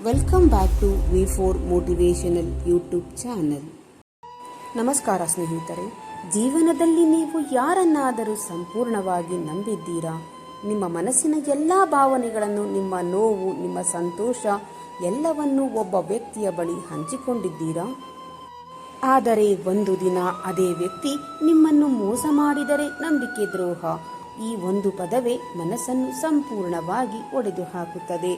Welcome back to V4 motivational YouTube channel. ನಮಸ್ಕಾರ ಸ್ನೇಹಿತರೆ. ಜೀವನದಲ್ಲಿ ನೀವು ಯಾರನ್ನಾದರೂ ಸಂಪೂರ್ಣವಾಗಿ ನಂಬಿದ್ದೀರಾ? ನಿಮ್ಮ ಮನಸ್ಸಿನ ಎಲ್ಲ ಭಾವನೆಗಳನ್ನು, ನಿಮ್ಮ ನೋವು, ನಿಮ್ಮ ಸಂತೋಷ ಎಲ್ಲವನ್ನೂ ಒಬ್ಬ ವ್ಯಕ್ತಿಯ ಬಳಿ ಹಂಚಿಕೊಂಡಿದ್ದೀರಾ? ಆದರೆ ಒಂದು ದಿನ ಅದೇ ವ್ಯಕ್ತಿ ನಿಮ್ಮನ್ನು ಮೋಸ ಮಾಡಿದರೆ ನಂಬಿಕೆ ದ್ರೋಹ. ಈ ಒಂದು ಪದವೇ ಮನಸ್ಸನ್ನು ಸಂಪೂರ್ಣವಾಗಿ ಒಡೆದು ಹಾಕುತ್ತದೆ.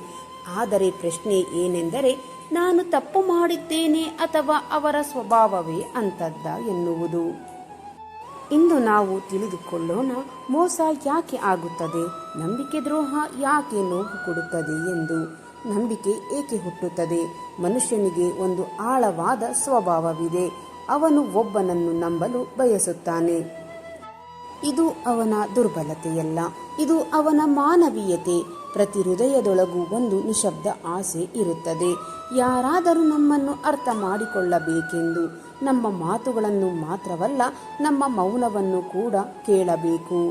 ಆದರೆ ಪ್ರಶ್ನೆ ಏನೆಂದರೆ, ನಾನು ತಪ್ಪು ಮಾಡಿದ್ದೇನೆ ಅಥವಾ ಅವರ ಸ್ವಭಾವವೇ ಅಂತದ್ದ ಎನ್ನುವುದು. ಇಂದು ನಾವು ತಿಳಿದುಕೊಳ್ಳೋಣ, ಮೋಸ ಯಾಕೆ ಆಗುತ್ತದೆ, ನಂಬಿಕೆ ದ್ರೋಹ ಯಾಕೆ ನೋವು ಕೊಡುತ್ತದೆ ಎಂದು. ನಂಬಿಕೆ ಏಕೆ ಹುಟ್ಟುತ್ತದೆ? ಮನುಷ್ಯನಿಗೆ ಒಂದು ಆಳವಾದ ಸ್ವಭಾವವಿದೆ. ಅವನು ಒಬ್ಬನನ್ನು ನಂಬಲು ಬಯಸುತ್ತಾನೆ. ಇದು ಅವನ ದುರ್ಬಲತೆಯಲ್ಲ, ಇದು ಅವನ ಮಾನವೀಯತೆ. ಪ್ರತಿ ಹೃದಯದೊಳಗೂ ಒಂದು ನಿಶಬ್ದ ಆಸೆ ಇರುತ್ತದೆ. ಯಾರಾದರೂ ನಮ್ಮನ್ನು ಅರ್ಥ ಮಾಡಿಕೊಳ್ಳಬೇಕೆಂದು. ನಮ್ಮ ಮಾತುಗಳನ್ನು ಮಾತ್ರವಲ್ಲ, ನಮ್ಮ ಮೌನವನ್ನು ಕೂಡ ಕೇಳಬೇಕು.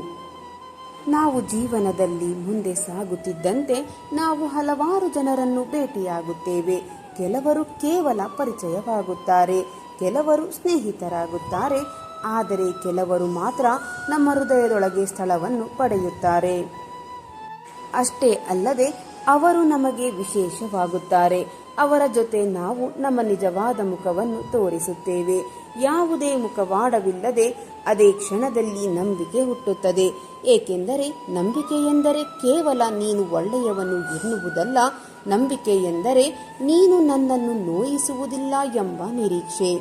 ನಾವು ಜೀವನದಲ್ಲಿ ಮುಂದೆ ಸಾಗುತ್ತಿದ್ದಂತೆ ನಾವು ಹಲವಾರು ಜನರನ್ನು ಭೇಟಿಯಾಗುತ್ತೇವೆ. ಕೆಲವರು ಕೇವಲ ಪರಿಚಯವಾಗುತ್ತಾರೆ, ಕೆಲವರು ಸ್ನೇಹಿತರಾಗುತ್ತಾರೆ, ಆದರೆ ಕೆಲವರು ಮಾತ್ರ ನಮ್ಮ ಹೃದಯದೊಳಗೆ ಸ್ಥಳವನ್ನು ಪಡೆಯುತ್ತಾರೆ. ಅಷ್ಟೇ ಅಲ್ಲದೆ ಅವರು ನಮಗೆ ವಿಶೇಷವಾಗುತ್ತಾರೆ. ಅವರ ಜೊತೆ ನಾವು ನಮ್ಮ ನಿಜವಾದ ಮುಖವನ್ನು ತೋರಿಸುತ್ತೇವೆ. ಯಾವುದೇ ಮುಖವಾಡವಿಲ್ಲದೆ ಅದೇ ಕ್ಷಣದಲ್ಲಿ ನಂಬಿಕೆ ಹುಟ್ಟುತ್ತದೆ. ಏಕೆಂದರೆ ನಂಬಿಕೆ ಎಂದರೆ ಕೇವಲ ನೀನು ಒಳ್ಳೆಯವನು ಎನ್ನುವುದಲ್ಲ. ನಂಬಿಕೆ ಎಂದರೆ ನೀನು ನನ್ನನ್ನು ನೋಯಿಸುವುದಿಲ್ಲ ಎಂಬ ನಿರೀಕ್ಷೆ.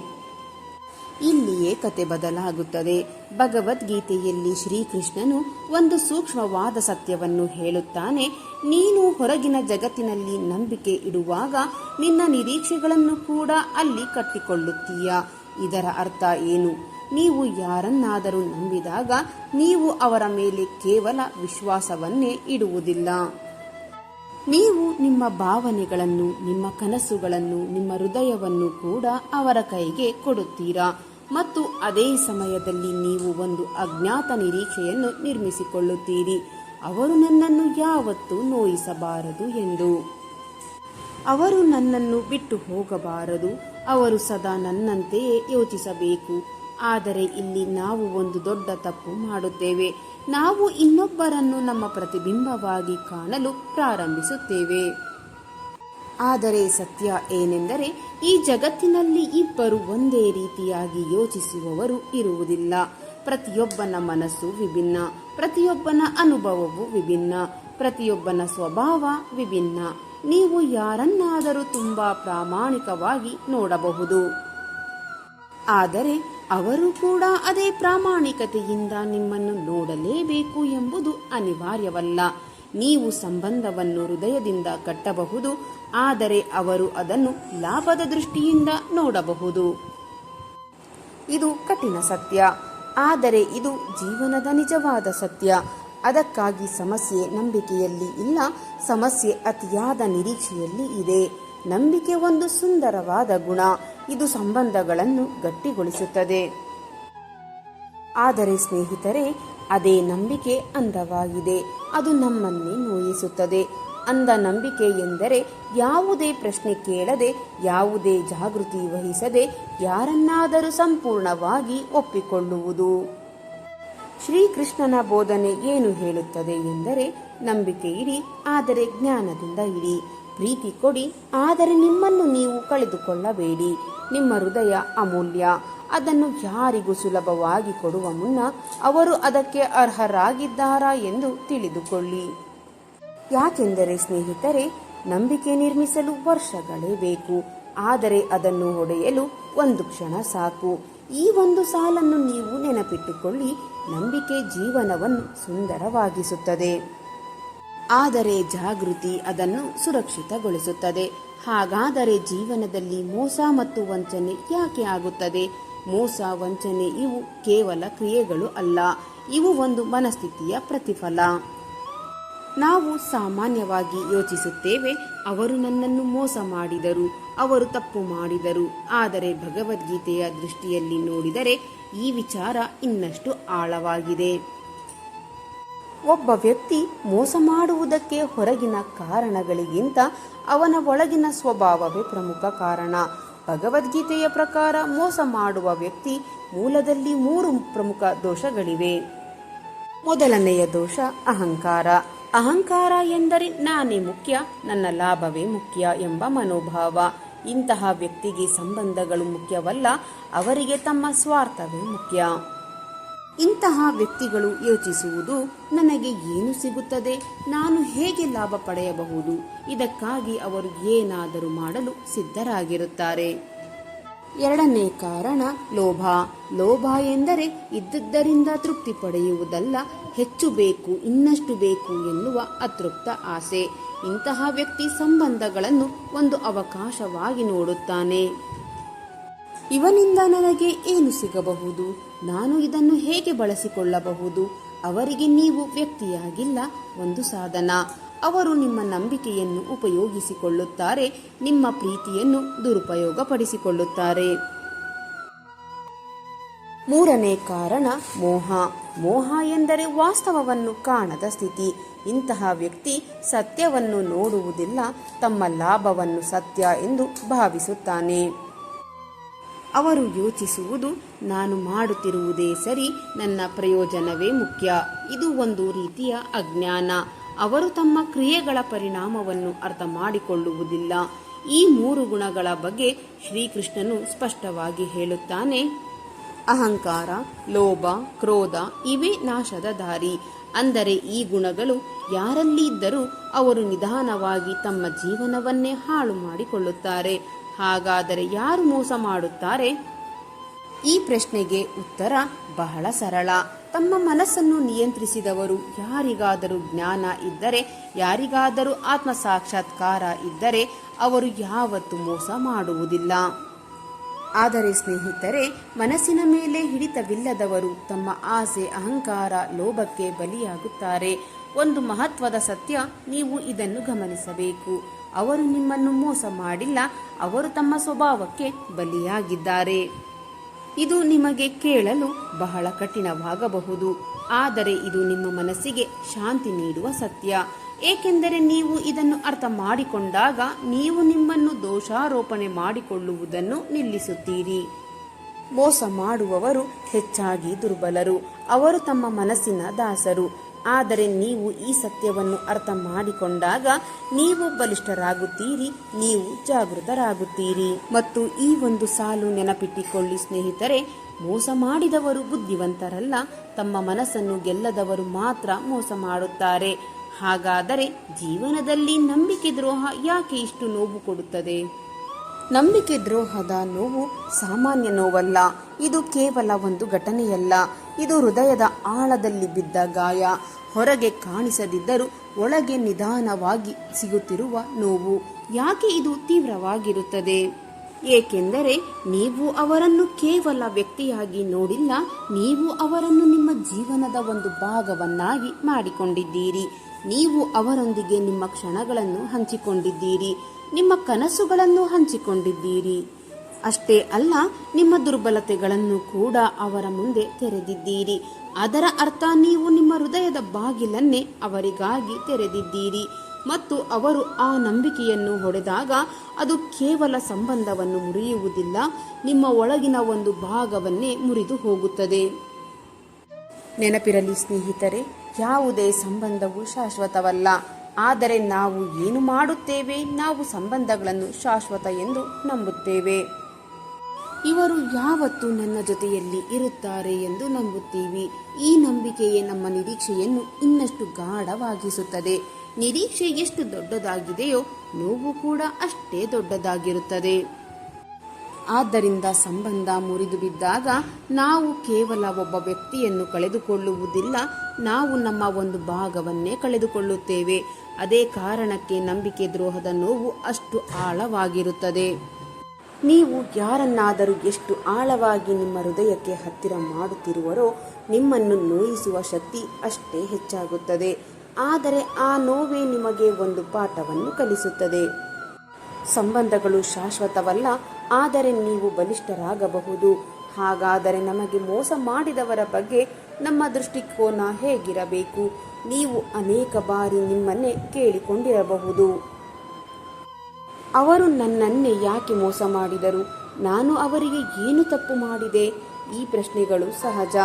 ಇಲ್ಲಿಯೇ ಕತೆ ಬದಲಾಗುತ್ತದೆ. ಭಗವದ್ಗೀತೆಯಲ್ಲಿ ಶ್ರೀಕೃಷ್ಣನು ಒಂದು ಸೂಕ್ಷ್ಮವಾದ ಸತ್ಯವನ್ನು ಹೇಳುತ್ತಾನೆ. ನೀನು ಹೊರಗಿನ ಜಗತ್ತಿನಲ್ಲಿ ನಂಬಿಕೆ ಇಡುವಾಗ ನಿನ್ನ ನಿರೀಕ್ಷೆಗಳನ್ನು ಕೂಡ ಅಲ್ಲಿ ಕಟ್ಟಿಕೊಳ್ಳುತ್ತೀಯ. ಇದರ ಅರ್ಥ ಏನು? ನೀವು ಯಾರನ್ನಾದರೂ ನಂಬಿದಾಗ ನೀವು ಅವರ ಮೇಲೆ ಕೇವಲ ವಿಶ್ವಾಸವನ್ನೇ ಇಡುವುದಿಲ್ಲ. ನೀವು ನಿಮ್ಮ ಭಾವನೆಗಳನ್ನು, ನಿಮ್ಮ ಕನಸುಗಳನ್ನು, ನಿಮ್ಮ ಹೃದಯವನ್ನು ಕೂಡ ಅವರ ಕೈಗೆ ಕೊಡುತ್ತೀರಾ. ಮತ್ತು ಅದೇ ಸಮಯದಲ್ಲಿ ನೀವು ಒಂದು ಅಜ್ಞಾತ ನಿರೀಕ್ಷೆಯನ್ನು ನಿರ್ಮಿಸಿಕೊಳ್ಳುತ್ತೀರಿ. ಅವರು ನನ್ನನ್ನು ಯಾವತ್ತೂ ನೋಯಿಸಬಾರದು ಎಂದು. ಅವರು ನನ್ನನ್ನು ಬಿಟ್ಟು ಹೋಗಬಾರದು. ಅವರು ಸದಾ ನನ್ನಂತೆಯೇ ಯೋಚಿಸಬೇಕು. ಆದರೆ ಇಲ್ಲಿ ನಾವು ಒಂದು ದೊಡ್ಡ ತಪ್ಪು ಮಾಡುತ್ತೇವೆ. ನಾವು ಇನ್ನೊಬ್ಬರನ್ನು ನಮ್ಮ ಪ್ರತಿಬಿಂಬವಾಗಿ ಕಾಣಲು ಪ್ರಾರಂಭಿಸುತ್ತೇವೆ. ಆದರೆ ಸತ್ಯ ಏನೆಂದರೆ, ಈ ಜಗತ್ತಿನಲ್ಲಿ ಇಬ್ಬರು ಒಂದೇ ರೀತಿಯಾಗಿ ಯೋಚಿಸುವವರು ಇರುವುದಿಲ್ಲ. ಪ್ರತಿಯೊಬ್ಬನ ಮನಸ್ಸು ವಿಭಿನ್ನ, ಪ್ರತಿಯೊಬ್ಬನ ಅನುಭವವು ವಿಭಿನ್ನ, ಪ್ರತಿಯೊಬ್ಬನ ಸ್ವಭಾವ ವಿಭಿನ್ನ. ನೀವು ಯಾರನ್ನಾದರೂ ತುಂಬಾ ಪ್ರಾಮಾಣಿಕವಾಗಿ ನೋಡಬಹುದು, ಆದರೆ ಅವರು ಕೂಡ ಅದೇ ಪ್ರಾಮಾಣಿಕತೆಯಿಂದ ನಿಮ್ಮನ್ನು ನೋಡಲೇಬೇಕು ಎಂಬುದು ಅನಿವಾರ್ಯವಲ್ಲ. ನೀವು ಸಂಬಂಧವನ್ನು ಹೃದಯದಿಂದ ಕಟ್ಟಬಹುದು, ಆದರೆ ಅವರು ಅದನ್ನು ಲಾಭದ ದೃಷ್ಟಿಯಿಂದ ನೋಡಬಹುದು. ಇದು ಕಠಿಣ ಸತ್ಯ, ಆದರೆ ಇದು ಜೀವನದ ನಿಜವಾದ ಸತ್ಯ. ಅದಕ್ಕಾಗಿ ಸಮಸ್ಯೆ ನಂಬಿಕೆಯಲ್ಲಿ ಇಲ್ಲ, ಸಮಸ್ಯೆ ಅತಿಯಾದ ನಿರೀಕ್ಷೆಯಲ್ಲಿ ಇದೆ. ನಂಬಿಕೆ ಒಂದು ಸುಂದರವಾದ ಗುಣ. ಇದು ಸಂಬಂಧಗಳನ್ನು ಗಟ್ಟಿಗೊಳಿಸುತ್ತದೆ. ಆದರೆ ಸ್ನೇಹಿತರೆ, ಅದೇ ನಂಬಿಕೆ ಅಂಧವಾಗಿದೆ. ಅದು ನಮ್ಮನ್ನೇ ನೋಯಿಸುತ್ತದೆ. ಅಂಧ ನಂಬಿಕೆ ಎಂದರೆ ಯಾವುದೇ ಪ್ರಶ್ನೆ ಕೇಳದೆ, ಯಾವುದೇ ಜಾಗೃತಿ ವಹಿಸದೆ ಯಾರನ್ನಾದರೂ ಸಂಪೂರ್ಣವಾಗಿ ಒಪ್ಪಿಕೊಳ್ಳುವುದು. ಶ್ರೀಕೃಷ್ಣನ ಬೋಧನೆ ಏನು ಹೇಳುತ್ತದೆ ಎಂದರೆ, ನಂಬಿಕೆ ಇಡಿ, ಆದರೆ ಜ್ಞಾನದಿಂದ ಇಡಿ. ಪ್ರೀತಿ ಕೊಡಿ, ಆದರೆ ನಿಮ್ಮನ್ನು ನೀವು ಕಳೆದುಕೊಳ್ಳಬೇಡಿ. ನಿಮ್ಮ ಹೃದಯ ಅಮೂಲ್ಯ. ಅದನ್ನು ಯಾರಿಗೂ ಸುಲಭವಾಗಿ ಕೊಡುವ ಮುನ್ನ ಅವರು ಅದಕ್ಕೆ ಅರ್ಹರಾಗಿದ್ದಾರಾ ಎಂದು ತಿಳಿದುಕೊಳ್ಳಿ. ಯಾಕೆಂದರೆ ಸ್ನೇಹಿತರೆ, ನಂಬಿಕೆ ನಿರ್ಮಿಸಲು ವರ್ಷಗಳೇ ಬೇಕು, ಆದರೆ ಅದನ್ನು ಹೊಡೆಯಲು ಒಂದು ಕ್ಷಣ ಸಾಕು. ಈ ಒಂದು ಸಾಲನ್ನು ನೀವು ನೆನಪಿಟ್ಟುಕೊಳ್ಳಿ. ನಂಬಿಕೆ ಜೀವನವನ್ನು ಸುಂದರವಾಗಿಸುತ್ತದೆ, ಆದರೆ ಜಾಗೃತಿ ಅದನ್ನು ಸುರಕ್ಷಿತಗೊಳಿಸುತ್ತದೆ. ಹಾಗಾದರೆ ಜೀವನದಲ್ಲಿ ಮೋಸ ಮತ್ತು ವಂಚನೆ ಯಾಕೆ ಆಗುತ್ತದೆ? ಮೋಸ, ವಂಚನೆ ಇವು ಕೇವಲ ಕ್ರಿಯೆಗಳು ಅಲ್ಲ, ಇವು ಒಂದು ಮನಸ್ಥಿತಿಯ ಪ್ರತಿಫಲ. ನಾವು ಸಾಮಾನ್ಯವಾಗಿ ಯೋಚಿಸುತ್ತೇವೆ, ಅವರು ನನ್ನನ್ನು ಮೋಸ ಮಾಡಿದರು, ಅವರು ತಪ್ಪು ಮಾಡಿದರು. ಆದರೆ ಭಗವದ್ಗೀತೆಯ ದೃಷ್ಟಿಯಲ್ಲಿ ನೋಡಿದರೆ ಈ ವಿಚಾರ ಇನ್ನಷ್ಟು ಆಳವಾಗಿದೆ. ಒಬ್ಬ ವ್ಯಕ್ತಿ ಮೋಸ ಮಾಡುವುದಕ್ಕೆ ಹೊರಗಿನ ಕಾರಣಗಳಿಗಿಂತ ಅವನ ಒಳಗಿನ ಸ್ವಭಾವವೇ ಪ್ರಮುಖ ಕಾರಣ. ಭಗವದ್ಗೀತೆಯ ಪ್ರಕಾರ ಮೋಸ ಮಾಡುವ ವ್ಯಕ್ತಿ ಮೂಲದಲ್ಲಿ 3 ಪ್ರಮುಖ ದೋಷಗಳಿವೆ. ಮೊದಲನೆಯ ದೋಷ ಅಹಂಕಾರ. ಅಹಂಕಾರ ಎಂದರೆ ನಾನೇ ಮುಖ್ಯ, ನನ್ನ ಲಾಭವೇ ಮುಖ್ಯ ಎಂಬ ಮನೋಭಾವ. ಇಂತಹ ವ್ಯಕ್ತಿಗೆ ಸಂಬಂಧಗಳು ಮುಖ್ಯವಲ್ಲ, ಅವರಿಗೆ ತಮ್ಮ ಸ್ವಾರ್ಥವೇ ಮುಖ್ಯ. ಇಂತಹ ವ್ಯಕ್ತಿಗಳು ಯೋಚಿಸುವುದು, ನನಗೆ ಏನು ಸಿಗುತ್ತದೆ, ನಾನು ಹೇಗೆ ಲಾಭ ಪಡೆಯಬಹುದು, ಇದಕ್ಕಾಗಿ ಅವರು ಏನಾದರೂ ಮಾಡಲು ಸಿದ್ಧರಾಗಿರುತ್ತಾರೆ. ಎರಡನೇ ಕಾರಣ ಲೋಭ. ಲೋಭ ಎಂದರೆ ಇದ್ದದ್ದರಿಂದ ತೃಪ್ತಿ ಪಡೆಯುವುದಲ್ಲ, ಹೆಚ್ಚು ಬೇಕು, ಇನ್ನಷ್ಟು ಬೇಕು ಎನ್ನುವ ಅತೃಪ್ತ ಆಸೆ. ಇಂತಹ ವ್ಯಕ್ತಿ ಸಂಬಂಧಗಳನ್ನು ಒಂದು ಅವಕಾಶವಾಗಿ ನೋಡುತ್ತಾನೆ. ಇವನಿಂದ ನನಗೆ ಏನು ಸಿಗಬಹುದು, ನಾನು ಇದನ್ನು ಹೇಗೆ ಬಳಸಿಕೊಳ್ಳಬಹುದು. ಅವರಿಗೆ ನೀವು ವ್ಯಕ್ತಿಯಾಗಿಲ್ಲ, ಒಂದು ಸಾಧನ. ಅವರು ನಿಮ್ಮ ನಂಬಿಕೆಯನ್ನು ಉಪಯೋಗಿಸಿಕೊಳ್ಳುತ್ತಾರೆ, ನಿಮ್ಮ ಪ್ರೀತಿಯನ್ನು ದುರುಪಯೋಗಪಡಿಸಿಕೊಳ್ಳುತ್ತಾರೆ. ಮೂರನೇ ಕಾರಣ ಮೋಹ. ಮೋಹ ಎಂದರೆ ವಾಸ್ತವವನ್ನು ಕಾಣದ ಸ್ಥಿತಿ. ಇಂತಹ ವ್ಯಕ್ತಿ ಸತ್ಯವನ್ನು ನೋಡುವುದಿಲ್ಲ, ತಮ್ಮ ಲಾಭವನ್ನು ಸತ್ಯ ಎಂದು ಭಾವಿಸುತ್ತಾನೆ. ಅವರು ಯೋಚಿಸುವುದು, ನಾನು ಮಾಡುತ್ತಿರುವುದೇ ಸರಿ, ನನ್ನ ಪ್ರಯೋಜನವೇ ಮುಖ್ಯ. ಇದು ಒಂದು ರೀತಿಯ ಅಜ್ಞಾನ. ಅವರು ತಮ್ಮ ಕ್ರಿಯೆಗಳ ಪರಿಣಾಮವನ್ನು ಅರ್ಥ ಮಾಡಿಕೊಳ್ಳುವುದಿಲ್ಲ. ಈ 3 ಗುಣಗಳ ಬಗ್ಗೆ ಶ್ರೀಕೃಷ್ಣನು ಸ್ಪಷ್ಟವಾಗಿ ಹೇಳುತ್ತಾನೆ. ಅಹಂಕಾರ, ಲೋಭ, ಕ್ರೋಧ ಇವೇ ನಾಶದ ದಾರಿ. ಅಂದರೆ ಈ ಗುಣಗಳು ಯಾರಲ್ಲಿ ಇದ್ದರೂ ಅವರು ನಿಧಾನವಾಗಿ ತಮ್ಮ ಜೀವನವನ್ನೇ ಹಾಳು ಮಾಡಿಕೊಳ್ಳುತ್ತಾರೆ. ಹಾಗಾದರೆ ಯಾರು ಮೋಸ ಮಾಡುತ್ತಾರೆ? ಈ ಪ್ರಶ್ನೆಗೆ ಉತ್ತರ ಬಹಳ ಸರಳ. ತಮ್ಮ ಮನಸ್ಸನ್ನು ನಿಯಂತ್ರಿಸಿದವರು. ಯಾರಿಗಾದರೂ ಜ್ಞಾನ ಇದ್ದರೆ, ಯಾರಿಗಾದರೂ ಆತ್ಮ ಸಾಕ್ಷಾತ್ಕಾರ ಇದ್ದರೆ ಅವರು ಯಾವತ್ತೂ ಮೋಸ ಮಾಡುವುದಿಲ್ಲ. ಆದರೆ ಸ್ನೇಹಿತರೆ, ಮನಸ್ಸಿನ ಮೇಲೆ ಹಿಡಿತವಿಲ್ಲದವರು ತಮ್ಮ ಆಸೆ, ಅಹಂಕಾರ, ಲೋಭಕ್ಕೆ ಬಲಿಯಾಗುತ್ತಾರೆ. ಒಂದು ಮಹತ್ವದ ಸತ್ಯ, ನೀವು ಇದನ್ನು ಗಮನಿಸಬೇಕು. ಅವರು ನಿಮ್ಮನ್ನು ಮೋಸ ಮಾಡಿಲ್ಲ, ಅವರು ತಮ್ಮ ಸ್ವಭಾವಕ್ಕೆ ಬಲಿಯಾಗಿದ್ದಾರೆ. ಇದು ನಿಮಗೆ ಕೇಳಲು ಬಹಳ ಕಠಿಣವಾಗಬಹುದು, ಆದರೆ ಇದು ನಿಮ್ಮ ಮನಸ್ಸಿಗೆ ಶಾಂತಿ ನೀಡುವ ಸತ್ಯ. ಏಕೆಂದರೆ ನೀವು ಇದನ್ನು ಅರ್ಥ ಮಾಡಿಕೊಂಡಾಗ ನೀವು ನಿಮ್ಮನ್ನು ದೋಷಾರೋಪಣೆ ಮಾಡಿಕೊಳ್ಳುವುದನ್ನು ನಿಲ್ಲಿಸುತ್ತೀರಿ. ಮೋಸ ಮಾಡುವವರು ಹೆಚ್ಚಾಗಿ ದುರ್ಬಲರು, ಅವರು ತಮ್ಮ ಮನಸ್ಸಿನ ದಾಸರು. ಆದರೆ ನೀವು ಈ ಸತ್ಯವನ್ನು ಅರ್ಥ ಮಾಡಿಕೊಂಡಾಗ ನೀವು ಬಲಿಷ್ಠರಾಗುತ್ತೀರಿ, ನೀವು ಜಾಗೃತರಾಗುತ್ತೀರಿ. ಮತ್ತು ಈ ಒಂದು ಸಾಲು ನೆನಪಿಟ್ಟುಕೊಳ್ಳಿ ಸ್ನೇಹಿತರೆ, ಮೋಸ ಮಾಡಿದವರು ಬುದ್ಧಿವಂತರಲ್ಲ, ತಮ್ಮ ಮನಸ್ಸನ್ನು ಗೆಲ್ಲದವರು ಮಾತ್ರ ಮೋಸ ಮಾಡುತ್ತಾರೆ. ಹಾಗಾದರೆ ಜೀವನದಲ್ಲಿ ನಂಬಿಕೆ ದ್ರೋಹ ಯಾಕೆ ಇಷ್ಟು ನೋವು ಕೊಡುತ್ತದೆ? ನಂಬಿಕೆ ದ್ರೋಹದ ನೋವು ಸಾಮಾನ್ಯ ನೋವಲ್ಲ. ಇದು ಕೇವಲ ಒಂದು ಘಟನೆಯಲ್ಲ. ಇದು ಹೃದಯದ ಆಳದಲ್ಲಿ ಬಿದ್ದ ಗಾಯ. ಹೊರಗೆ ಕಾಣಿಸದಿದ್ದರೂ ಒಳಗೆ ನಿಧಾನವಾಗಿ ಸಿಗುತ್ತಿರುವ ನೋವು. ಯಾಕೆ ಇದು ತೀವ್ರವಾಗಿರುತ್ತದೆ? ಏಕೆಂದರೆ ನೀವು ಅವರನ್ನು ಕೇವಲ ವ್ಯಕ್ತಿಯಾಗಿ ನೋಡಿಲ್ಲ, ನೀವು ಅವರನ್ನು ನಿಮ್ಮ ಜೀವನದ ಒಂದು ಭಾಗವನ್ನಾಗಿ ಮಾಡಿಕೊಂಡಿದ್ದೀರಿ. ನೀವು ಅವರೊಂದಿಗೆ ನಿಮ್ಮ ಕ್ಷಣಗಳನ್ನು ಹಂಚಿಕೊಂಡಿದ್ದೀರಿ, ನಿಮ್ಮ ಕನಸುಗಳನ್ನು ಹಂಚಿಕೊಂಡಿದ್ದೀರಿ. ಅಷ್ಟೇ ಅಲ್ಲ, ನಿಮ್ಮ ದುರ್ಬಲತೆಗಳನ್ನು ಕೂಡ ಅವರ ಮುಂದೆ ತೆರೆದಿದ್ದೀರಿ. ಅದರ ಅರ್ಥ ನೀವು ನಿಮ್ಮ ಹೃದಯದ ಬಾಗಿಲನ್ನೇ ಅವರಿಗಾಗಿ ತೆರೆದಿದ್ದೀರಿ. ಮತ್ತು ಅವರು ಆ ನಂಬಿಕೆಯನ್ನು ಹೊಡೆದಾಗ ಅದು ಕೇವಲ ಸಂಬಂಧವನ್ನು ಮುರಿಯುವುದಿಲ್ಲ, ನಿಮ್ಮ ಒಳಗಿನ ಒಂದು ಭಾಗವನ್ನೇ ಮುರಿದು ಹೋಗುತ್ತದೆ. ನೆನಪಿರಲಿ ಸ್ನೇಹಿತರೆ, ಯಾವುದೇ ಸಂಬಂಧವು ಶಾಶ್ವತವಲ್ಲ. ಆದರೆ ನಾವು ಏನು ಮಾಡುತ್ತೇವೆ? ನಾವು ಸಂಬಂಧಗಳನ್ನು ಶಾಶ್ವತ ಎಂದು ನಂಬುತ್ತೇವೆ. ಇವರು ಯಾವತ್ತೂ ನನ್ನ ಜೊತೆಯಲ್ಲಿ ಇರುತ್ತಾರೆ ಎಂದು ನಂಬುತ್ತೀವಿ. ಈ ನಂಬಿಕೆಯೇ ನಮ್ಮ ನಿರೀಕ್ಷೆಯನ್ನು ಇನ್ನಷ್ಟು ಗಾಢವಾಗಿಸುತ್ತದೆ. ನಿರೀಕ್ಷೆ ಎಷ್ಟು ದೊಡ್ಡದಾಗಿದೆಯೋ ನೋವು ಕೂಡ ಅಷ್ಟೇ ದೊಡ್ಡದಾಗಿರುತ್ತದೆ. ಆದ್ದರಿಂದ ಸಂಬಂಧ ಮುರಿದು ಬಿದ್ದಾಗ ನಾವು ಕೇವಲ ಒಬ್ಬ ವ್ಯಕ್ತಿಯನ್ನು ಕಳೆದುಕೊಳ್ಳುವುದಿಲ್ಲ, ನಾವು ನಮ್ಮ ಒಂದು ಭಾಗವನ್ನೇ ಕಳೆದುಕೊಳ್ಳುತ್ತೇವೆ. ಅದೇ ಕಾರಣಕ್ಕೆ ನಂಬಿಕೆ ದ್ರೋಹದ ನೋವು ಅಷ್ಟು ಆಳವಾಗಿರುತ್ತದೆ. ನೀವು ಯಾರನ್ನಾದರೂ ಎಷ್ಟು ಆಳವಾಗಿ ನಿಮ್ಮ ಹೃದಯಕ್ಕೆ ಹತ್ತಿರ ಮಾಡುತ್ತಿರುವರೋ ನಿಮ್ಮನ್ನು ನೋಯಿಸುವ ಶಕ್ತಿ ಅಷ್ಟೇ ಹೆಚ್ಚಾಗುತ್ತದೆ. ಆದರೆ ಆ ನೋವೇ ನಿಮಗೆ ಒಂದು ಪಾಠವನ್ನು ಕಲಿಸುತ್ತದೆ. ಸಂಬಂಧಗಳು ಶಾಶ್ವತವಲ್ಲ, ಆದರೆ ನೀವು ಬಲಿಷ್ಠರಾಗಬಹುದು. ಹಾಗಾದರೆ ನಮಗೆ ಮೋಸ ಮಾಡಿದವರ ಬಗ್ಗೆ ನಮ್ಮ ದೃಷ್ಟಿಕೋನ ಹೇಗಿರಬೇಕು? ನೀವು ಅನೇಕ ಬಾರಿ ನಿಮ್ಮನ್ನೇ ಕೇಳಿಕೊಂಡಿರಬಹುದು, ಅವರು ನನ್ನನ್ನೇ ಯಾಕೆ ಮೋಸ ಮಾಡಿದರು? ನಾನು ಅವರಿಗೆ ಏನು ತಪ್ಪು ಮಾಡಿದೆ? ಈ ಪ್ರಶ್ನೆಗಳು ಸಹಜ.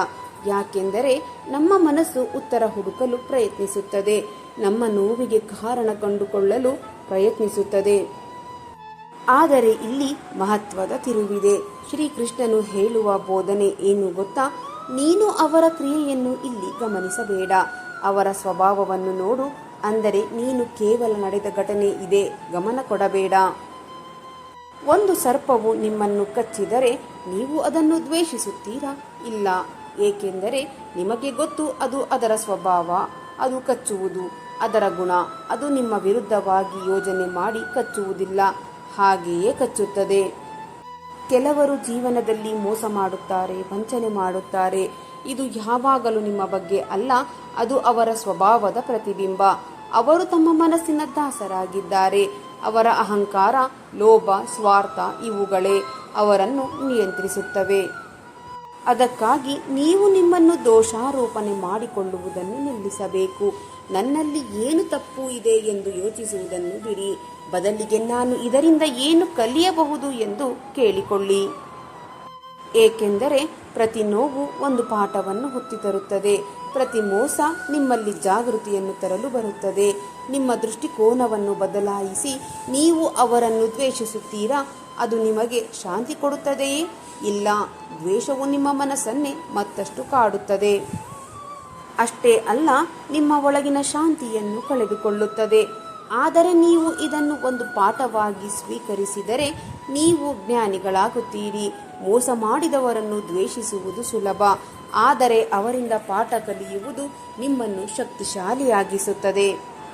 ಯಾಕೆಂದರೆ ನಮ್ಮ ಮನಸ್ಸು ಉತ್ತರ ಹುಡುಕಲು ಪ್ರಯತ್ನಿಸುತ್ತದೆ, ನಮ್ಮ ನೋವಿಗೆ ಕಾರಣ ಕಂಡುಕೊಳ್ಳಲು ಪ್ರಯತ್ನಿಸುತ್ತದೆ. ಆದರೆ ಇಲ್ಲಿ ಮಹತ್ವದ ತಿರುವಿದೆ. ಶ್ರೀಕೃಷ್ಣನು ಹೇಳುವ ಬೋಧನೆ ಏನು ಗೊತ್ತಾ? ನೀನು ಅವರ ಕ್ರಿಯೆಯನ್ನು ಇಲ್ಲಿ ಗಮನಿಸಬೇಡ, ಅವರ ಸ್ವಭಾವವನ್ನು ನೋಡು. ಅಂದರೆ ನೀನು ಕೇವಲ ನಡೆದ ಘಟನೆ ಇದೆ ಗಮನ ಕೊಡಬೇಡ. ಒಂದು ಸರ್ಪವು ನಿಮ್ಮನ್ನು ಕಚ್ಚಿದರೆ ನೀವು ಅದನ್ನು ದ್ವೇಷಿಸುತ್ತೀರಾ? ಇಲ್ಲ, ಏಕೆಂದರೆ ನಿಮಗೆ ಗೊತ್ತು ಅದು ಅದರ ಸ್ವಭಾವ, ಅದು ಕಚ್ಚುವುದು ಅದರ ಗುಣ. ಅದು ನಿಮ್ಮ ವಿರುದ್ಧವಾಗಿ ಯೋಜನೆ ಮಾಡಿ ಕಚ್ಚುವುದಿಲ್ಲ, ಹಾಗೆಯೇ ಕಚ್ಚುತ್ತದೆ. ಕೆಲವರು ಜೀವನದಲ್ಲಿ ಮೋಸ ಮಾಡುತ್ತಾರೆ, ವಂಚನೆ ಮಾಡುತ್ತಾರೆ. ಇದು ಯಾವಾಗಲೂ ನಿಮ್ಮ ಬಗ್ಗೆ ಅಲ್ಲ, ಅದು ಅವರ ಸ್ವಭಾವದ ಪ್ರತಿಬಿಂಬ. ಅವರು ತಮ್ಮ ಮನಸ್ಸಿನ ದಾಸರಾಗಿದ್ದಾರೆ. ಅವರ ಅಹಂಕಾರ, ಲೋಭ, ಸ್ವಾರ್ಥ ಇವುಗಳೇ ಅವರನ್ನು ನಿಯಂತ್ರಿಸುತ್ತವೆ. ಅದಕ್ಕಾಗಿ ನೀವು ನಿಮ್ಮನ್ನು ದೋಷಾರೋಪಣೆ ಮಾಡಿಕೊಳ್ಳುವುದನ್ನು ನಿಲ್ಲಿಸಬೇಕು. ನನ್ನಲ್ಲಿ ಏನು ತಪ್ಪು ಇದೆ ಎಂದು ಯೋಚಿಸುವುದನ್ನು ಬಿಡಿ. ಬದಲಿಗೆ ನಾನು ಇದರಿಂದ ಏನು ಕಲಿಯಬಹುದು ಎಂದು ಕೇಳಿಕೊಳ್ಳಿ. ಏಕೆಂದರೆ ಪ್ರತಿ ನೋವು ಒಂದು ಪಾಠವನ್ನು ಹೊತ್ತಿ ತರುತ್ತದೆ. ಪ್ರತಿ ಮೋಸ ನಿಮ್ಮಲ್ಲಿ ಜಾಗೃತಿಯನ್ನು ತರಲು ಬರುತ್ತದೆ. ನಿಮ್ಮ ದೃಷ್ಟಿಕೋನವನ್ನು ಬದಲಾಯಿಸಿ ನೀವು ಅವರನ್ನು ದ್ವೇಷಿಸುತ್ತೀರಾ? ಅದು ನಿಮಗೆ ಶಾಂತಿ ಕೊಡುತ್ತದೆಯೇ? ಇಲ್ಲ, ದ್ವೇಷವು ನಿಮ್ಮ ಮನಸ್ಸನ್ನೇ ಮತ್ತಷ್ಟು ಕಾಡುತ್ತದೆ. ಅಷ್ಟೇ ಅಲ್ಲ, ನಿಮ್ಮ ಒಳಗಿನ ಶಾಂತಿಯನ್ನು ಕಳೆದುಕೊಳ್ಳುತ್ತದೆ. ಆದರೆ ನೀವು ಇದನ್ನು ಒಂದು ಪಾಠವಾಗಿ ಸ್ವೀಕರಿಸಿದರೆ ನೀವು ಜ್ಞಾನಿಗಳಾಗುತ್ತೀರಿ. ಮೋಸ ಮಾಡಿದವರನ್ನು ದ್ವೇಷಿಸುವುದು ಸುಲಭ, ಆದರೆ ಅವರಿಂದ ಪಾಠ ಕಲಿಯುವುದು ನಿಮ್ಮನ್ನು ಶಕ್ತಿಶಾಲಿಯಾಗಿಸುತ್ತದೆ.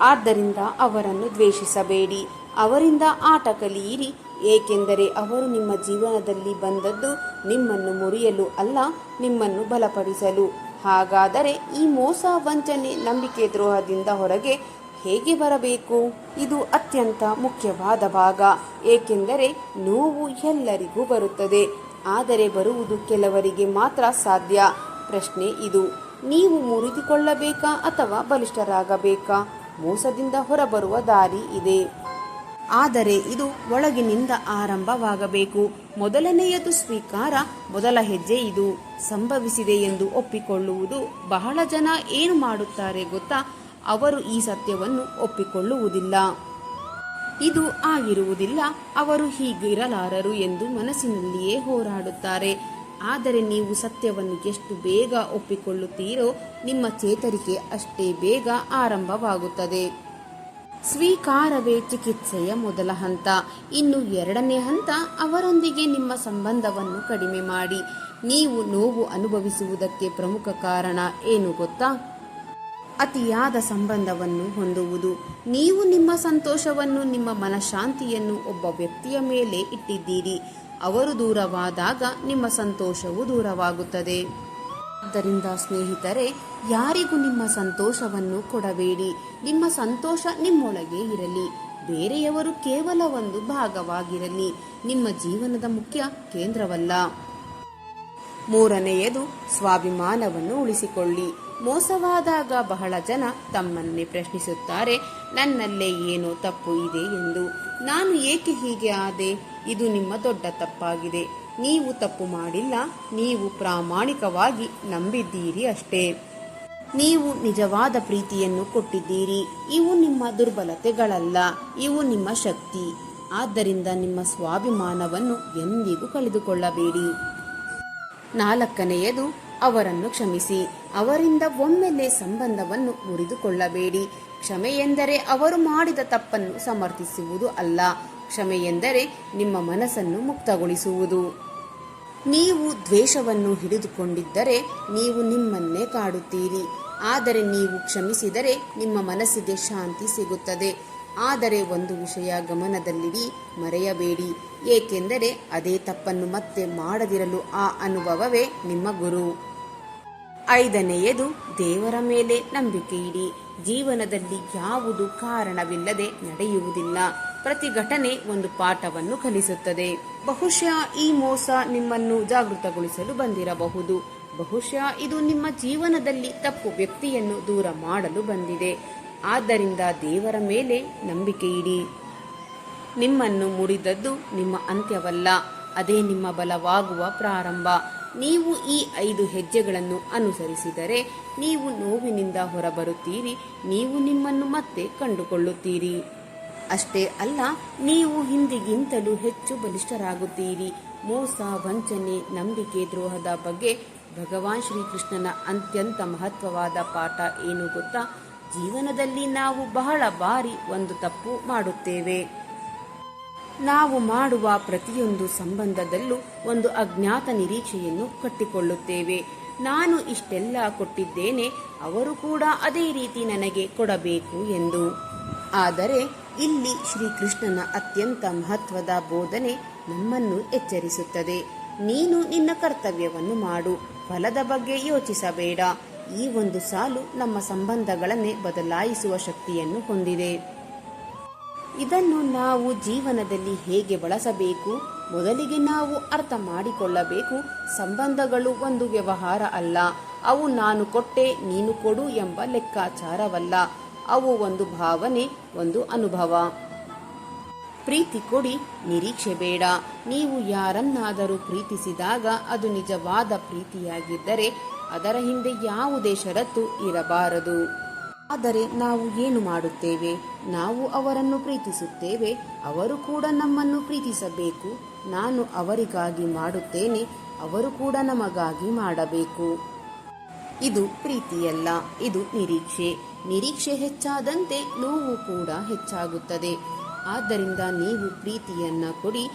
ಆದ್ದರಿಂದ ಅವರನ್ನು ದ್ವೇಷಿಸಬೇಡಿ, ಅವರಿಂದ ಆಟ ಕಲಿಯಿರಿ. ಏಕೆಂದರೆ ಅವರು ನಿಮ್ಮ ಜೀವನದಲ್ಲಿ ಬಂದದ್ದು ನಿಮ್ಮನ್ನು ಮುರಿಯಲು ಅಲ್ಲ, ನಿಮ್ಮನ್ನು ಬಲಪಡಿಸಲು. ಹಾಗಾದರೆ ಈ ಮೋಸ, ವಂಚನೆ, ನಂಬಿಕೆ ದ್ರೋಹದಿಂದ ಹೊರಗೆ ಹೇಗೆ ಬರಬೇಕು? ಇದು ಅತ್ಯಂತ ಮುಖ್ಯವಾದ ಭಾಗ. ಏಕೆಂದರೆ ನೋವು ಎಲ್ಲರಿಗೂ ಬರುತ್ತದೆ, ಆದರೆ ಬರುವುದು ಕೆಲವರಿಗೆ ಮಾತ್ರ ಸಾಧ್ಯ. ಪ್ರಶ್ನೆ ಇದು: ನೀವು ಮುರಿದುಕೊಳ್ಳಬೇಕಾ ಅಥವಾ ಬಲಿಷ್ಠರಾಗಬೇಕಾ? ಮೋಸದಿಂದ ಹೊರಬರುವ ದಾರಿ ಇದೆ, ಆದರೆ ಇದು ಒಳಗಿನಿಂದ ಆರಂಭವಾಗಬೇಕು. ಮೊದಲನೆಯದು ಸ್ವೀಕಾರ. ಮೊದಲ ಹೆಜ್ಜೆ ಇದು. ಸಂಭವಿಸಿದೆ ಎಂದು ಒಪ್ಪಿಕೊಳ್ಳುವುದು. ಬಹಳ ಜನ ಏನು ಮಾಡುತ್ತಾರೆ ಗೊತ್ತಾ? ಅವರು ಈ ಸತ್ಯವನ್ನು ಒಪ್ಪಿಕೊಳ್ಳುವುದಿಲ್ಲ. ಇದು ಆಗಿರುವುದಿಲ್ಲ, ಅವರು ಹೀಗಿರಲಾರರು ಎಂದು ಮನಸ್ಸಿನಲ್ಲಿಯೇ ಹೋರಾಡುತ್ತಾರೆ. ಆದರೆ ನೀವು ಸತ್ಯವನ್ನು ಎಷ್ಟು ಬೇಗ ಒಪ್ಪಿಕೊಳ್ಳುತ್ತೀರೋ ನಿಮ್ಮ ಚೇತರಿಕೆ ಅಷ್ಟೇ ಬೇಗ ಆರಂಭವಾಗುತ್ತದೆ. ಸ್ವೀಕಾರವೇ ಚಿಕಿತ್ಸೆಯ ಮೊದಲ ಹಂತ. ಇನ್ನು ಎರಡನೇ ಹಂತ, ಅವರೊಂದಿಗೆ ನಿಮ್ಮ ಸಂಬಂಧವನ್ನು ಕಡಿಮೆ ಮಾಡಿ. ನೀವು ನೋವು ಅನುಭವಿಸುವುದಕ್ಕೆ ಪ್ರಮುಖ ಕಾರಣ ಏನು ಗೊತ್ತಾ? ಅತಿಯಾದ ಸಂಬಂಧವನ್ನು ಹೊಂದುವುದು. ನೀವು ನಿಮ್ಮ ಸಂತೋಷವನ್ನು, ನಿಮ್ಮ ಮನಃಶಾಂತಿಯನ್ನು ಒಬ್ಬ ವ್ಯಕ್ತಿಯ ಮೇಲೆ ಇಟ್ಟಿದ್ದೀರಿ. ಅವರು ದೂರವಾದಾಗ ನಿಮ್ಮ ಸಂತೋಷವು ದೂರವಾಗುತ್ತದೆ. ಆದ್ದರಿಂದ ಸ್ನೇಹಿತರೆ, ಯಾರಿಗೂ ನಿಮ್ಮ ಸಂತೋಷವನ್ನು ಕೊಡಬೇಡಿ. ನಿಮ್ಮ ಸಂತೋಷ ನಿಮ್ಮೊಳಗೆ ಇರಲಿ, ಬೇರೆಯವರು ಕೇವಲ ಒಂದು ಭಾಗವಾಗಿರಲಿ, ನಿಮ್ಮ ಜೀವನದ ಮುಖ್ಯ ಕೇಂದ್ರವಲ್ಲ. ಮೂರನೆಯದು, ಸ್ವಾಭಿಮಾನವನ್ನು ಉಳಿಸಿಕೊಳ್ಳಿ. ಮೋಸವಾದಾಗ ಬಹಳ ಜನ ತಮ್ಮನ್ನೇ ಪ್ರಶ್ನಿಸುತ್ತಾರೆ, ನನ್ನಲ್ಲೇ ಏನೋ ತಪ್ಪು ಇದೆ ಎಂದು. ನಾನು ಏಕೆ ಹೀಗೆ ಆದೆ? ಇದು ನಿಮ್ಮ ದೊಡ್ಡ ತಪ್ಪಾಗಿದೆ. ನೀವು ತಪ್ಪು ಮಾಡಿಲ್ಲ, ನೀವು ಪ್ರಾಮಾಣಿಕವಾಗಿ ನಂಬಿದ್ದೀರಿ ಅಷ್ಟೇ. ನೀವು ನಿಜವಾದ ಪ್ರೀತಿಯನ್ನು ಕೊಟ್ಟಿದ್ದೀರಿ. ಇವು ನಿಮ್ಮ ದುರ್ಬಲತೆಗಳಲ್ಲ, ಇವು ನಿಮ್ಮ ಶಕ್ತಿ. ಆದ್ದರಿಂದ ನಿಮ್ಮ ಸ್ವಾಭಿಮಾನವನ್ನು ಎಂದಿಗೂ ಕಳೆದುಕೊಳ್ಳಬೇಡಿ. ನಾಲ್ಕನೆಯದು, ಅವರನ್ನು ಕ್ಷಮಿಸಿ. ಅವರಿಂದ ಒಮ್ಮೆಲೆ ಸಂಬಂಧವನ್ನು ಮುರಿದುಕೊಳ್ಳಬೇಡಿ. ಕ್ಷಮೆ ಎಂದರೆ ಅವರು ಮಾಡಿದ ತಪ್ಪನ್ನು ಸಮರ್ಥಿಸುವುದು ಅಲ್ಲ. ಕ್ಷಮೆ ಎಂದರೆ ನಿಮ್ಮ ಮನಸ್ಸನ್ನು ಮುಕ್ತಗೊಳಿಸುವುದು. ನೀವು ದ್ವೇಷವನ್ನು ಹಿಡಿದುಕೊಂಡಿದ್ದರೆ ನೀವು ನಿಮ್ಮನ್ನೇ ಕಾಡುತ್ತೀರಿ. ಆದರೆ ನೀವು ಕ್ಷಮಿಸಿದರೆ ನಿಮ್ಮ ಮನಸ್ಸಿಗೆ ಶಾಂತಿ ಸಿಗುತ್ತದೆ. ಆದರೆ ಒಂದು ವಿಷಯ ಗಮನದಲ್ಲಿಡಿ, ಮರೆಯಬೇಡಿ. ಏಕೆಂದರೆ ಅದೇ ತಪ್ಪನ್ನು ಮತ್ತೆ ಮಾಡದಿರಲು ಆ ಅನುಭವವೇ ನಿಮ್ಮ ಗುರು. ಐದನೆಯದು, ದೇವರ ಮೇಲೆ ನಂಬಿಕೆ ಇಡಿ. ಜೀವನದಲ್ಲಿ ಯಾವುದು ಕಾರಣವಿಲ್ಲದೆ ನಡೆಯುವುದಿಲ್ಲ. ಪ್ರತಿ ಘಟನೆ ಒಂದು ಪಾಠವನ್ನು ಕಲಿಸುತ್ತದೆ. ಬಹುಶಃ ಈ ಮೋಸ ನಿಮ್ಮನ್ನು ಜಾಗೃತಗೊಳಿಸಲು ಬಂದಿರಬಹುದು. ಬಹುಶಃ ಇದು ನಿಮ್ಮ ಜೀವನದಲ್ಲಿ ತಪ್ಪು ವ್ಯಕ್ತಿಯನ್ನು ದೂರ ಮಾಡಲು ಬಂದಿದೆ. ಆದ್ದರಿಂದ ದೇವರ ಮೇಲೆ ನಂಬಿಕೆ ಇಡಿ. ನಿಮ್ಮನ್ನು ಮುರಿದದ್ದು ನಿಮ್ಮ ಅಂತ್ಯವಲ್ಲ, ಅದೇ ನಿಮ್ಮ ಬಲವಾಗುವ ಪ್ರಾರಂಭ. ನೀವು ಈ 5 ಹೆಜ್ಜೆಗಳನ್ನು ಅನುಸರಿಸಿದರೆ ನೀವು ನೋವಿನಿಂದ ಹೊರಬರುತ್ತೀರಿ. ನೀವು ನಿಮ್ಮನ್ನು ಮತ್ತೆ ಕಂಡುಕೊಳ್ಳುತ್ತೀರಿ. ಅಷ್ಟೇ ಅಲ್ಲ, ನೀವು ಹಿಂದಿಗಿಂತಲೂ ಹೆಚ್ಚು ಬಲಿಷ್ಠರಾಗುತ್ತೀರಿ. ಮೋಸ, ವಂಚನೆ, ನಂಬಿಕೆ ದ್ರೋಹದ ಬಗ್ಗೆ ಭಗವಾನ್ ಶ್ರೀಕೃಷ್ಣನ ಅತ್ಯಂತ ಮಹತ್ವವಾದ ಪಾಠ ಏನು ಗೊತ್ತಾ? ಜೀವನದಲ್ಲಿ ನಾವು ಬಹಳ ಬಾರಿ ಒಂದು ತಪ್ಪು ಮಾಡುತ್ತೇವೆ. ನಾವು ಮಾಡುವ ಪ್ರತಿಯೊಂದು ಸಂಬಂಧದಲ್ಲೂ ಒಂದು ಅಜ್ಞಾತ ನಿರೀಕ್ಷೆಯನ್ನು ಕಟ್ಟಿಕೊಳ್ಳುತ್ತೇವೆ. ನಾನು ಇಷ್ಟೆಲ್ಲ ಕೊಟ್ಟಿದ್ದೇನೆ, ಅವರು ಕೂಡ ಅದೇ ರೀತಿ ನನಗೆ ಕೊಡಬೇಕು ಎಂದು. ಆದರೆ ಇಲ್ಲಿ ಶ್ರೀಕೃಷ್ಣನ ಅತ್ಯಂತ ಮಹತ್ವದ ಬೋಧನೆ ನಮ್ಮನ್ನು ಎಚ್ಚರಿಸುತ್ತದೆ. ನೀನು ನಿನ್ನ ಕರ್ತವ್ಯವನ್ನು ಮಾಡು, ಫಲದ ಬಗ್ಗೆ ಯೋಚಿಸಬೇಡ. ಈ ಒಂದು ಸಾಲು ನಮ್ಮ ಸಂಬಂಧಗಳನ್ನೇ ಬದಲಾಯಿಸುವ ಶಕ್ತಿಯನ್ನು ಹೊಂದಿದೆ. ಇದನ್ನು ನಾವು ಜೀವನದಲ್ಲಿ ಹೇಗೆ ಬಳಸಬೇಕು? ಮೊದಲಿಗೆ ನಾವು ಅರ್ಥ ಮಾಡಿಕೊಳ್ಳಬೇಕು, ಸಂಬಂಧಗಳು ಒಂದು ವ್ಯವಹಾರ ಅಲ್ಲ. ಅವು ನಾನು ಕೊಟ್ಟೆ ನೀನು ಕೊಡು ಎಂಬ ಲೆಕ್ಕಾಚಾರವಲ್ಲ. ಅವು ಒಂದು ಭಾವನೆ, ಒಂದು ಅನುಭವ. ಪ್ರೀತಿ ಕೊಡಿ, ನಿರೀಕ್ಷೆ ಬೇಡ. ನೀವು ಯಾರನ್ನಾದರೂ ಪ್ರೀತಿಸಿದಾಗ ಅದು ನಿಜವಾದ ಪ್ರೀತಿಯಾಗಿದ್ದರೆ ಅದರ ಹಿಂದೆ ಯಾವುದೇ ಷರತ್ತು ಇರಬಾರದು. ಆದರೆ ನಾವು ಏನು ಮಾಡುತ್ತೇವೆ? ನಾವು ಅವರನ್ನು ಪ್ರೀತಿಸುತ್ತೇವೆ, ಅವರು ಕೂಡ ನಮ್ಮನ್ನು ಪ್ರೀತಿಸಬೇಕು. ನಾನು ಅವರಿಗಾಗಿ ಮಾಡುತ್ತೇನೆ, ಅವರು ಕೂಡ ನಮಗಾಗಿ ಮಾಡಬೇಕು. ಇದು ಪ್ರೀತಿಯಲ್ಲ, ಇದು ನಿರೀಕ್ಷೆ. ನಿರೀಕ್ಷೆ ಹೆಚ್ಚಾದಂತೆ ನೋವು ಕೂಡ ಹೆಚ್ಚಾಗುತ್ತದೆ. ಆದ್ದರಿಂದ ನೀವು ಪ್ರೀತಿಯನ್ನ ಕೊಡಿ,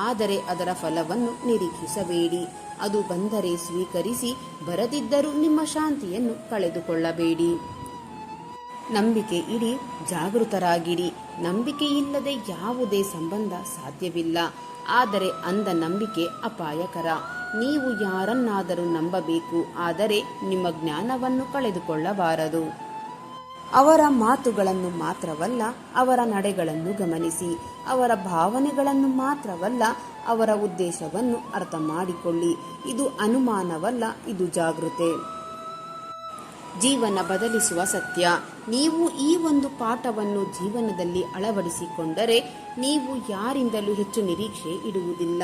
ಆದರೆ ಅದರ ಫಲವನ್ನು ನಿರೀಕ್ಷಿಸಬೇಡಿ. ಅದು ಬಂದರೆ ಸ್ವೀಕರಿಸಿ, ಬರದಿದ್ದರೂ ನಿಮ್ಮ ಶಾಂತಿಯನ್ನು ಕಳೆದುಕೊಳ್ಳಬೇಡಿ. ನಂಬಿಕೆ ಇಡಿ, ಜಾಗೃತರಾಗಿರಿ. ನಂಬಿಕೆ ಇಲ್ಲದೆ ಯಾವುದೇ ಸಂಬಂಧ ಸಾಧ್ಯವಿಲ್ಲ. ಆದರೆ ಅಂಧ ನಂಬಿಕೆ ಅಪಾಯಕರ. ನೀವು ಯಾರನ್ನಾದರೂ ನಂಬಬೇಕು, ಆದರೆ ನಿಮ್ಮ ಜ್ಞಾನವನ್ನು ಕಳೆದುಕೊಳ್ಳಬಾರದು. ಅವರ ಮಾತುಗಳನ್ನು ಮಾತ್ರವಲ್ಲ, ಅವರ ನಡೆಗಳನ್ನು ಗಮನಿಸಿ. ಅವರ ಭಾವನೆಗಳನ್ನು ಮಾತ್ರವಲ್ಲ, ಅವರ ಉದ್ದೇಶವನ್ನು ಅರ್ಥ ಮಾಡಿಕೊಳ್ಳಿ. ಇದು ಅನುಮಾನವಲ್ಲ, ಇದು ಜಾಗೃತೆ. ಜೀವನ ಬದಲಿಸುವ ಸತ್ಯ. ನೀವು ಈ ಒಂದು ಪಾಠವನ್ನು ಜೀವನದಲ್ಲಿ ಅಳವಡಿಸಿಕೊಂಡರೆ ನೀವು ಯಾರಿಂದಲೂ ಹೆಚ್ಚು ನಿರೀಕ್ಷೆ ಇಡುವುದಿಲ್ಲ.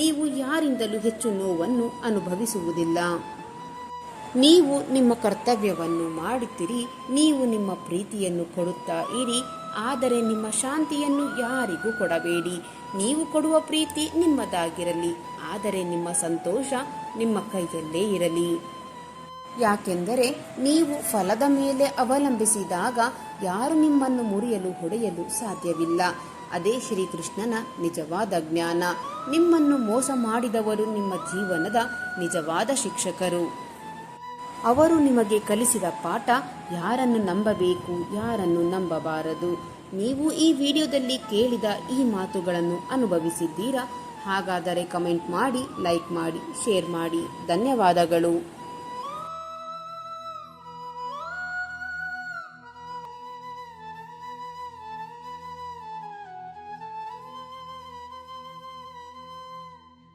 ನೀವು ಯಾರಿಂದಲೂ ಹೆಚ್ಚು ನೋವನ್ನು ಅನುಭವಿಸುವುದಿಲ್ಲ. ನೀವು ನಿಮ್ಮ ಕರ್ತವ್ಯವನ್ನು ಮಾಡುತ್ತೀರಿ, ನೀವು ನಿಮ್ಮ ಪ್ರೀತಿಯನ್ನು ಕೊಡುತ್ತಾ ಇರಿ, ಆದರೆ ನಿಮ್ಮ ಶಾಂತಿಯನ್ನು ಯಾರಿಗೂ ಕೊಡಬೇಡಿ. ನೀವು ಕೊಡುವ ಪ್ರೀತಿ ನಿಮ್ಮದಾಗಿರಲಿ, ಆದರೆ ನಿಮ್ಮ ಸಂತೋಷ ನಿಮ್ಮ ಕೈಯಲ್ಲೇ ಇರಲಿ. ಯಾಕೆಂದರೆ ನೀವು ಫಲದ ಮೇಲೆ ಅವಲಂಬಿಸಿದಾಗ ಯಾರು ನಿಮ್ಮನ್ನು ಮುರಿಯಲು ಹೊಡೆಯಲು ಸಾಧ್ಯವಿಲ್ಲ. ಅದೇ ಶ್ರೀಕೃಷ್ಣನ ನಿಜವಾದ ಜ್ಞಾನ. ನಿಮ್ಮನ್ನು ಮೋಸ ಮಾಡಿದವರು ನಿಮ್ಮ ಜೀವನದ ನಿಜವಾದ ಶಿಕ್ಷಕರು. ಅವರು ನಿಮಗೆ ಕಲಿಸಿದ ಪಾಠ ಯಾರನ್ನು ನಂಬಬೇಕು, ಯಾರನ್ನು ನಂಬಬಾರದು. ನೀವು ಈ ವಿಡಿಯೋದಲ್ಲಿ ಕೇಳಿದ ಈ ಮಾತುಗಳನ್ನು ಅನುಭವಿಸಿದ್ದೀರಾ? ಹಾಗಾದರೆ ಕಮೆಂಟ್ ಮಾಡಿ, ಲೈಕ್ ಮಾಡಿ, ಶೇರ್ ಮಾಡಿ. ಧನ್ಯವಾದಗಳು.